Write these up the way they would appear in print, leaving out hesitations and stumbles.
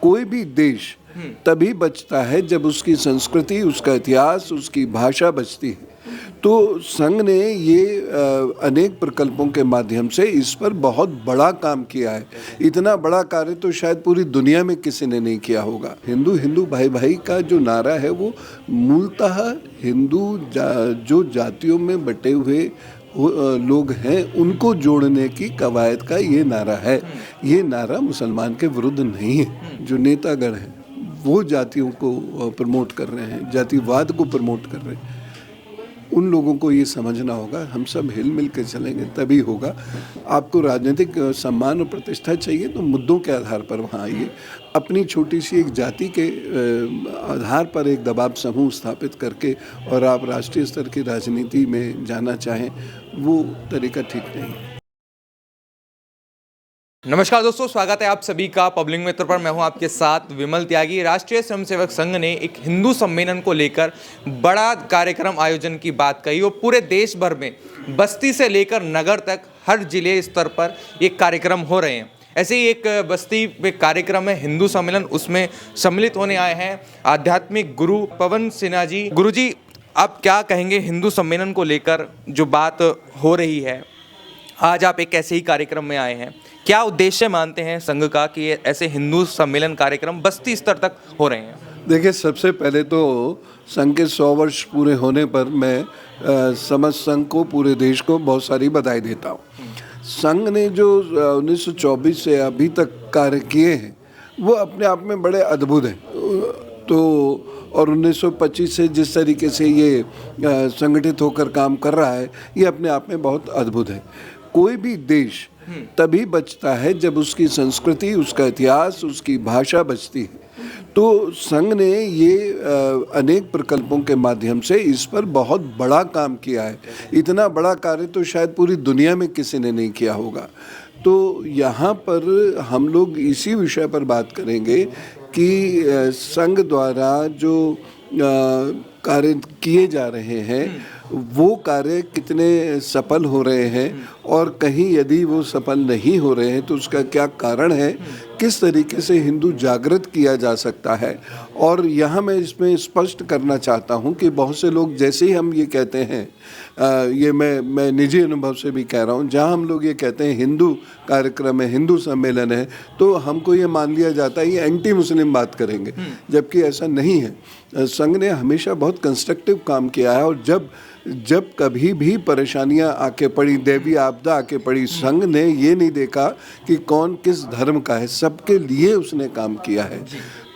कोई भी देश तभी बचता है जब उसकी संस्कृति, उसका इतिहास, उसकी भाषा बचती है। तो संघ ने ये अनेक प्रकल्पों के माध्यम से इस पर बहुत बड़ा काम किया है। इतना बड़ा कार्य तो शायद पूरी दुनिया में किसी ने नहीं किया होगा। हिंदू हिंदू भाई भाई का जो नारा है वो मूलतः जो जातियों में बटे हुए लोग हैं उनको जोड़ने की कवायद का ये नारा है। ये नारा मुसलमान के विरुद्ध नहीं है। जो नेतागण हैं वो जातियों को प्रमोट कर रहे हैं, जातिवाद को प्रमोट कर रहे हैं। उन लोगों को ये समझना होगा, हम सब हिल मिल के चलेंगे तभी होगा। आपको राजनीतिक सम्मान और प्रतिष्ठा चाहिए तो मुद्दों के आधार पर वहाँ आइए। अपनी छोटी सी एक जाति के आधार पर एक दबाव समूह स्थापित करके और आप राष्ट्रीय स्तर की राजनीति में जाना चाहें, वो तरीका ठीक नहीं है। नमस्कार दोस्तों, स्वागत है आप सभी का पब्लिक मित्र पर। मैं हूं आपके साथ विमल त्यागी। राष्ट्रीय स्वयंसेवक संघ ने एक हिंदू सम्मेलन को लेकर बड़ा कार्यक्रम आयोजन की बात कही और पूरे देश भर में बस्ती से लेकर नगर तक हर जिले स्तर पर एक कार्यक्रम हो रहे हैं। ऐसे ही एक बस्ती में कार्यक्रम है हिंदू सम्मेलन, उसमें सम्मिलित होने आए हैं आध्यात्मिक गुरु पवन सिन्हा जी। गुरु जी, आप क्या कहेंगे हिंदू सम्मेलन को लेकर जो बात हो रही है? आज आप एक ऐसे ही कार्यक्रम में आए हैं, क्या उद्देश्य मानते हैं संघ का कि ऐसे हिंदू सम्मेलन कार्यक्रम बस्ती स्तर तक हो रहे हैं? देखिए, सबसे पहले तो संघ के 100 वर्ष पूरे होने पर मैं समस्त संघ को, पूरे देश को बहुत सारी बधाई देता हूँ। संघ ने जो 1924 से अभी तक कार्य किए हैं वो अपने आप में बड़े अद्भुत हैं। तो और 1925 से जिस तरीके से ये संगठित होकर काम कर रहा है, ये अपने आप में बहुत अद्भुत है। कोई भी देश तभी बचता है जब उसकी संस्कृति, उसका इतिहास, उसकी भाषा बचती है। तो संघ ने ये अनेक प्रकल्पों के माध्यम से इस पर बहुत बड़ा काम किया है। इतना बड़ा कार्य तो शायद पूरी दुनिया में किसी ने नहीं किया होगा। तो यहाँ पर हम लोग इसी विषय पर बात करेंगे कि संघ द्वारा जो कार्य किए जा रहे हैं वो कार्य कितने सफल हो रहे हैं, और कहीं यदि वो सफल नहीं हो रहे हैं तो उसका क्या कारण है, किस तरीके से हिंदू जागृत किया जा सकता है। और यहाँ मैं इसमें स्पष्ट करना चाहता हूँ कि बहुत से लोग जैसे ही हम ये कहते हैं, ये मैं निजी अनुभव से भी कह रहा हूँ, जहाँ हम लोग ये कहते हैं हिंदू कार्यक्रम है, हिंदू सम्मेलन है, तो हमको ये मान लिया जाता है ये एंटी मुस्लिम बात करेंगे, जबकि ऐसा नहीं है। संघ ने हमेशा बहुत कंस्ट्रक्टिव काम किया है, और जब कभी भी परेशानियां आके पड़ी, दैवीय आपदा आके पड़ी, संघ ने ये नहीं देखा कि कौन किस धर्म का है, सबके लिए उसने काम किया है।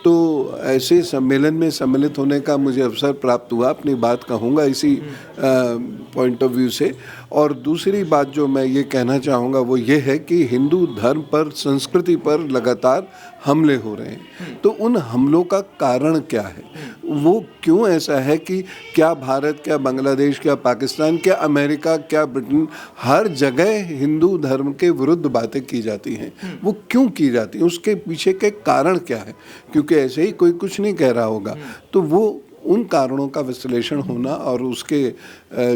तो ऐसे सम्मेलन में सम्मिलित होने का मुझे अवसर प्राप्त हुआ। अपनी बात कहूँगा इसी पॉइंट ऑफ व्यू से। और दूसरी बात जो मैं ये कहना चाहूँगा वो ये है कि हिंदू धर्म पर, संस्कृति पर लगातार हमले हो रहे हैं। तो उन हमलों का कारण क्या है, वो क्यों ऐसा है कि क्या भारत, क्या बांग्लादेश, क्या पाकिस्तान, क्या अमेरिका, क्या ब्रिटेन, हर जगह हिंदू धर्म के विरुद्ध बातें की जाती हैं? वो क्यों की जाती हैं, उसके पीछे के कारण क्या है? क्योंकि ऐसे ही कोई कुछ नहीं कह रहा होगा। तो वो उन कारणों का विश्लेषण होना और उसके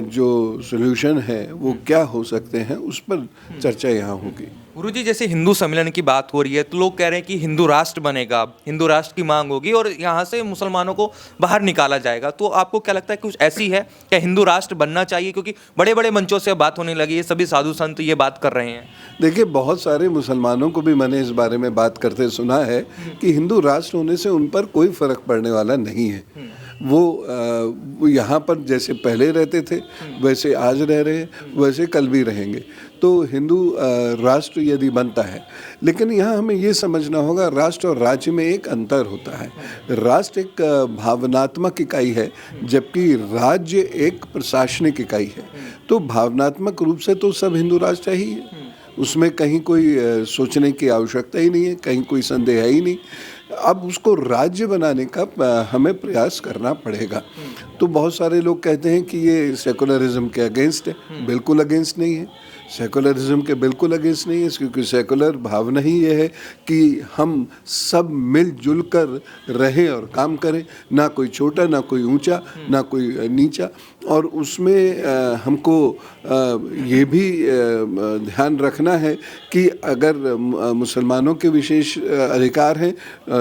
जो सॉल्यूशन है वो क्या हो सकते हैं, उस पर चर्चा यहाँ होगी। गुरुजी, जैसे हिंदू सम्मेलन की बात हो रही है तो लोग कह रहे हैं कि हिंदू राष्ट्र बनेगा, हिंदू राष्ट्र की मांग होगी और यहाँ से मुसलमानों को बाहर निकाला जाएगा। तो आपको क्या लगता है कुछ ऐसी है क्या हिंदू राष्ट्र बनना चाहिए? क्योंकि बड़े बड़े मंचों से बात होने लगी है, सभी साधु संत ये बात कर रहे हैं। देखिए, बहुत सारे मुसलमानों को भी मैंने इस बारे में बात करते सुना है कि हिंदू राष्ट्र होने से उन पर कोई फर्क पड़ने वाला नहीं है। वो यहाँ पर जैसे पहले रहते थे वैसे आज रह रहे हैं, वैसे कल भी रहेंगे। तो हिंदू राष्ट्र यदि बनता है, लेकिन यहाँ हमें ये समझना होगा राष्ट्र और राज्य में एक अंतर होता है। राष्ट्र एक भावनात्मक इकाई है, जबकि राज्य एक प्रशासनिक इकाई है। तो भावनात्मक रूप से तो सब हिंदू राष्ट्र ही है, उसमें कहीं कोई सोचने की आवश्यकता ही नहीं है, कहीं कोई संदेह ही नहीं। अब उसको राज्य बनाने का हमें प्रयास करना पड़ेगा। तो बहुत सारे लोग कहते हैं कि ये सेकुलरिज्म के अगेंस्ट है। बिल्कुल अगेंस्ट नहीं है, सेकुलरिज्म के बिल्कुल अगेंस्ट नहीं है, क्योंकि सेकुलर भावना ही ये है कि हम सब मिलजुल कर रहें और काम करें, ना कोई छोटा, ना कोई ऊंचा, ना कोई नीचा। और उसमें हमको ये भी ध्यान रखना है कि अगर मुसलमानों के विशेष अधिकार हैं,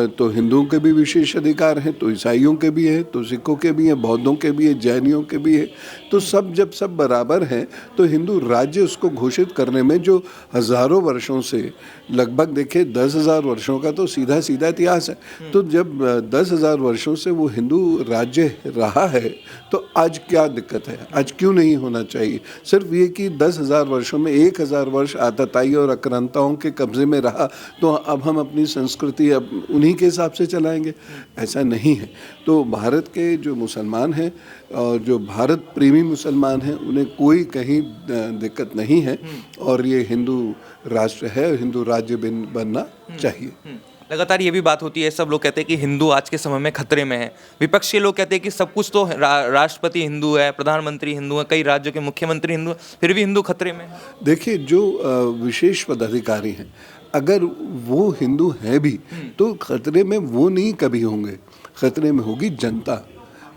तो हिंदुओं के भी विशेष अधिकार हैं, तो ईसाइयों के भी हैं, तो सिखों के भी हैं, बौद्धों के भी हैं, जैनियों के भी हैं। तो सब जब सब बराबर हैं तो हिंदू राज्य उसको घोषित करने में जो हज़ारों वर्षों से, लगभग देखिए 10,000 वर्षों का तो सीधा सीधा इतिहास है। तो जब 10,000 वर्षों से वो हिंदू राज्य रहा है तो आज क्या दिक्कत है, आज क्यों नहीं होना चाहिए? सिर्फ ये कि 10,000 वर्षों में 1,000 वर्ष आतताई और आक्रांताओं के कब्जे में रहा तो अब हम अपनी संस्कृति अब उन्हीं के हिसाब से चलाएंगे, ऐसा नहीं है। तो भारत के जो मुसलमान हैं और जो भारत प्रेमी मुसलमान हैं उन्हें कोई कहीं दिक्कत नहीं है और ये हिंदू राष्ट्र है, हिंदू राज्य बनना चाहिए। लगातार ये भी बात होती है, सब लोग कहते हैं कि हिंदू आज के समय में खतरे में है। विपक्ष के लोग कहते हैं कि सब कुछ तो राष्ट्रपति हिंदू है, प्रधानमंत्री हिंदू है, कई राज्यों के मुख्यमंत्री हिंदू है, फिर भी हिंदू खतरे में है। देखिए, जो विशेष पदाधिकारी हैं अगर वो हिंदू हैं भी तो खतरे में वो नहीं कभी होंगे, खतरे में होगी जनता।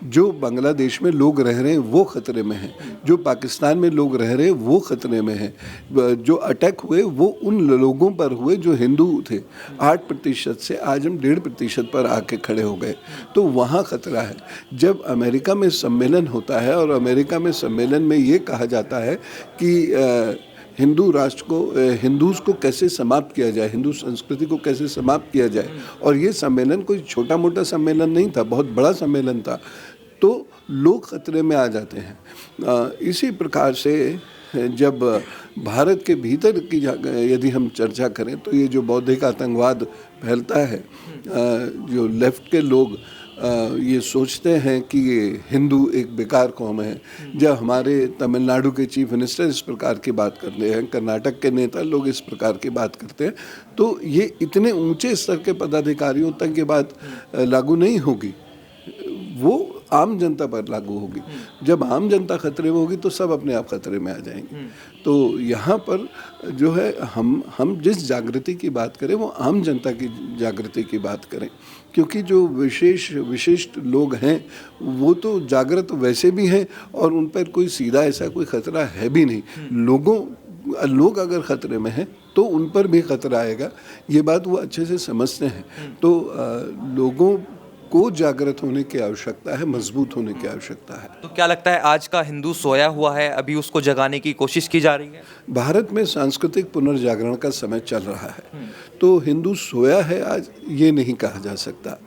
जो बांग्लादेश में लोग रह रहे हैं वो खतरे में हैं, जो पाकिस्तान में लोग रह रहे हैं वो खतरे में हैं। जो अटैक हुए वो उन लोगों पर हुए जो हिंदू थे। 8% से आज हम 1.5% पर आके खड़े हो गए, तो वहाँ खतरा है। जब अमेरिका में सम्मेलन होता है और अमेरिका में सम्मेलन में ये कहा जाता है कि हिंदू राष्ट्र को, हिंदूज को कैसे समाप्त किया जाए, हिंदू संस्कृति को कैसे समाप्त किया जाए, और ये सम्मेलन कोई छोटा मोटा सम्मेलन नहीं था, बहुत बड़ा सम्मेलन था, तो लोग खतरे में आ जाते हैं। इसी प्रकार से जब भारत के भीतर की यदि हम चर्चा करें तो ये जो बौद्धिक आतंकवाद फैलता है, जो लेफ्ट के लोग ये सोचते हैं कि ये हिंदू एक बेकार कौम है। जब हमारे तमिलनाडु के चीफ मिनिस्टर इस प्रकार की बात करते हैं, कर्नाटक के नेता लोग इस प्रकार की बात करते हैं, तो ये इतने ऊंचे स्तर के पदाधिकारियों तक ये बात लागू नहीं होगी, वो आम जनता पर लागू होगी। जब आम जनता खतरे में होगी तो सब अपने आप खतरे में आ जाएंगे। तो यहाँ पर जो है हम जिस जागृति की बात करें वो आम जनता की जागृति की बात करें, क्योंकि जो विशिष्ट लोग हैं वो तो जागृत वैसे भी हैं और उन पर कोई सीधा ऐसा कोई खतरा है भी नहीं। लोग अगर खतरे में हैं तो उन पर भी खतरा आएगा, ये बात वो अच्छे से समझते हैं। तो लोगों को जागृत होने की आवश्यकता है, मजबूत होने की आवश्यकता है। तो क्या लगता है आज का हिंदू सोया हुआ है, अभी उसको जगाने की कोशिश की जा रही है? भारत में सांस्कृतिक पुनर्जागरण का समय चल रहा है, तो हिंदू सोया है आज ये नहीं कहा जा सकता।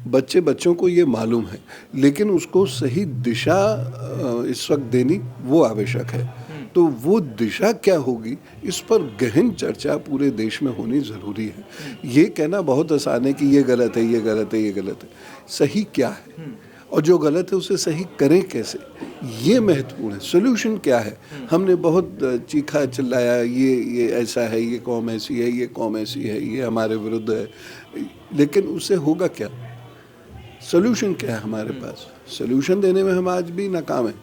बच्चों को ये मालूम है, लेकिन उसको सही दिशा इस वक्त देनी वो आवश्यक है। तो वो दिशा क्या होगी इस पर गहन चर्चा पूरे देश में होनी ज़रूरी है। ये कहना बहुत आसान है कि ये गलत है, ये गलत है, ये गलत है। सही क्या है और जो गलत है उसे सही करें कैसे, ये महत्वपूर्ण है। सोल्यूशन क्या है? हमने बहुत चीखा चिल्लाया, ये ऐसा है, ये कौम ऐसी है, ये कौम ऐसी है, ये हमारे विरुद्ध है, लेकिन उससे होगा क्या? सोल्यूशन क्या है हमारे पास? सोल्यूशन देने में हम आज भी नाकाम हैं।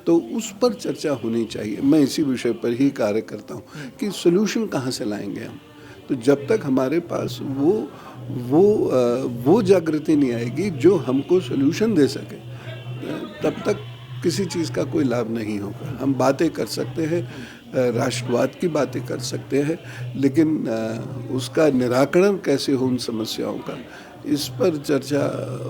तो उस पर चर्चा होनी चाहिए। मैं इसी विषय पर ही कार्य करता हूँ कि सोल्यूशन कहाँ से लाएंगे हम। तो जब तक हमारे पास वो जागृति नहीं आएगी जो हमको सोल्यूशन दे सके, तब तक किसी चीज़ का कोई लाभ नहीं होगा। हम बातें कर सकते हैं, राष्ट्रवाद की बातें कर सकते हैं, लेकिन उसका निराकरण कैसे हो उन समस्याओं का, इस पर चर्चा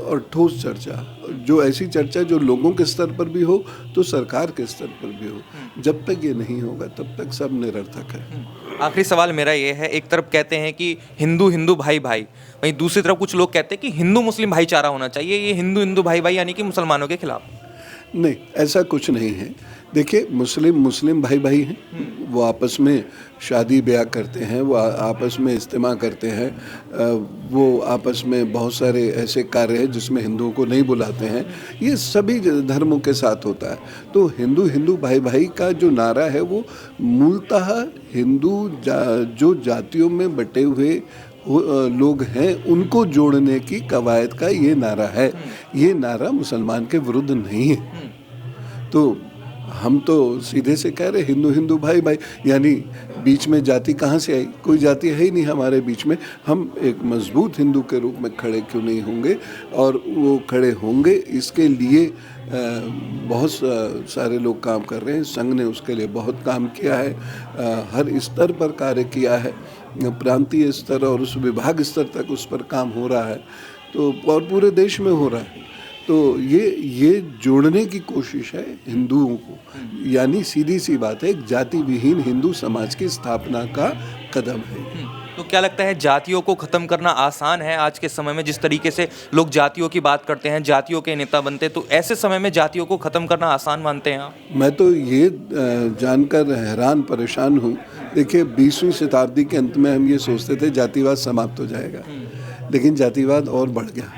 और ठोस चर्चा, जो ऐसी चर्चा जो लोगों के स्तर पर भी हो तो सरकार के स्तर पर भी हो, जब तक ये नहीं होगा तब तक सब निरर्थक है। आखिरी सवाल मेरा ये है, एक तरफ कहते हैं कि हिंदू भाई भाई, वहीं दूसरी तरफ कुछ लोग कहते हैं कि हिंदू मुस्लिम भाईचारा होना चाहिए। ये हिंदू भाई भाई यानी कि मुसलमानों के खिलाफ? नहीं, ऐसा कुछ नहीं है। देखिए, मुस्लिम भाई भाई हैं, वो आपस में शादी ब्याह करते हैं, वो आपस में इज्तिमा करते हैं, वो आपस में बहुत सारे ऐसे कार्य हैं जिसमें हिंदुओं को नहीं बुलाते हैं। ये सभी धर्मों के साथ होता है। तो हिंदू भाई भाई का जो नारा है वो मूलतः हिंदू जो जातियों में बटे हुए लोग हैं उनको जोड़ने की कवायद का ये नारा है। ये नारा मुसलमान के विरुद्ध नहीं है। तो हम तो सीधे से कह रहे हिंदू भाई भाई, यानी बीच में जाति कहाँ से आई? कोई जाति है ही नहीं हमारे बीच में। हम एक मजबूत हिंदू के रूप में खड़े क्यों नहीं होंगे? और वो खड़े होंगे, इसके लिए बहुत सारे लोग काम कर रहे हैं। संघ ने उसके लिए बहुत काम किया है, हर स्तर पर कार्य किया है। प्रांतीय स्तर और उस विभाग स्तर तक उस पर काम हो रहा है, तो और पूरे देश में हो रहा है। तो ये जोड़ने की कोशिश है हिंदुओं को, यानी सीधी सी बात है, एक जाति विहीन हिंदू समाज की स्थापना का कदम है। तो क्या लगता है जातियों को ख़त्म करना आसान है आज के समय में? जिस तरीके से लोग जातियों की बात करते हैं, जातियों के नेता बनते हैं, तो ऐसे समय में जातियों को ख़त्म करना आसान मानते हैं आप? मैं तो ये जानकर हैरान परेशान हूँ। देखिए 20वीं शताब्दी के अंत में हम ये सोचते थे जातिवाद समाप्त हो जाएगा, लेकिन जातिवाद और बढ़ गया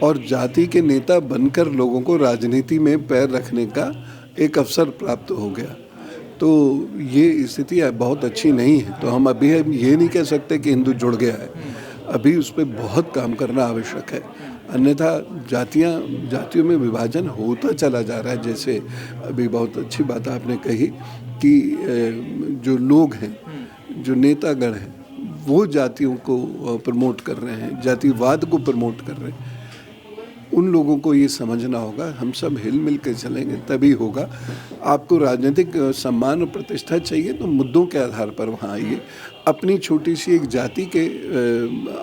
और जाति के नेता बनकर लोगों को राजनीति में पैर रखने का एक अवसर प्राप्त हो गया। तो ये स्थिति बहुत अच्छी नहीं है। तो हम ये नहीं कह सकते कि हिंदू जुड़ गया है, अभी उस पर बहुत काम करना आवश्यक है। अन्यथा जातियों में विभाजन होता चला जा रहा है। जैसे अभी बहुत अच्छी बात आपने कही कि जो लोग हैं, जो नेतागण हैं, वो जातियों को प्रमोट कर रहे हैं, जातिवाद को प्रमोट कर रहे हैं। उन लोगों को ये समझना होगा, हम सब हिल मिल कर चलेंगे तभी होगा। आपको राजनीतिक सम्मान और प्रतिष्ठा चाहिए तो मुद्दों के आधार पर वहाँ आइए। अपनी छोटी सी एक जाति के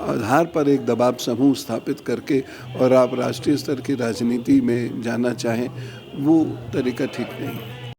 आधार पर एक दबाव समूह स्थापित करके और आप राष्ट्रीय स्तर की राजनीति में जाना चाहें, वो तरीका ठीक नहीं है।